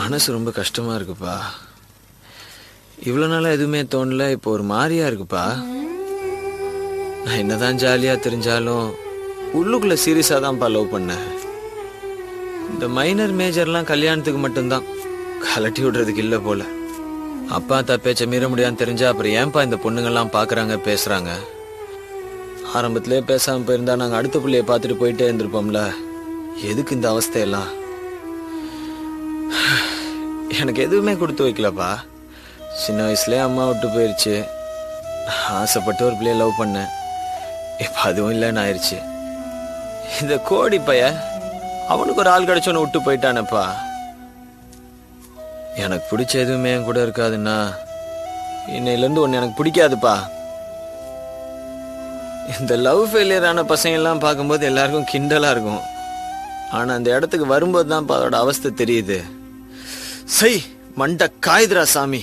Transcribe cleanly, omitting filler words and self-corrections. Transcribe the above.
மனசு ரொம்ப கஷ்டமா இருக்குப்பா. இவ்வளோ நாளாக எதுவுமே தோணல, இப்போ ஒரு மாதிரியா இருக்குப்பா. நான் என்னதான் ஜாலியா தெரிஞ்சாலும் உள்ளுக்குள்ள சீரியஸா தான்ப்பா லவ் பண்ணேன். இந்த மைனர் மேஜர்லாம் கல்யாணத்துக்கு மட்டும்தான், கலட்டி விடுறதுக்கு இல்லை போல. அப்பா பேச்ச மீற முடியான்னு தெரிஞ்சா அப்புறம் ஏன்பா இந்த பொண்ணுங்கெல்லாம் பாக்குறாங்க பேசுறாங்க. ஆரம்பத்திலே பேசாம போயிருந்தா நாங்க அடுத்த பிள்ளைய பார்த்துட்டு போயிட்டே இருந்திருப்போம்ல. எதுக்கு இந்த அவஸ்தையெல்லாம்? எனக்கு எதுவுமே கொடுத்து வைக்கலப்பா. சின்ன வயசுலேயே அம்மா விட்டு போயிடுச்சு. ஆசைப்பட்டு ஒரு பிள்ளைய லவ் பண்ணேன். இப்போ அதுவும் இல்லைன்னு ஆயிடுச்சு. இந்த கோடி பைய அவனுக்கு ஒரு ஆள் கிடைச்சோன்னு விட்டு போயிட்டானப்பா. எனக்கு பிடிச்ச எதுவுமே என் கூட இருக்காதுன்னா இன்னையிலேருந்து ஒன்று எனக்கு பிடிக்காதுப்பா. இந்த லவ் ஃபெயிலியர் ஆன பசங்க எல்லாம் பார்க்கும்போது எல்லாருக்கும் கிண்டலாக இருக்கும். ஆனால் அந்த இடத்துக்கு வரும்போது தான் அதோட அவஸ்தை தெரியுது. சை மண்ட காயுதுரா சாமி.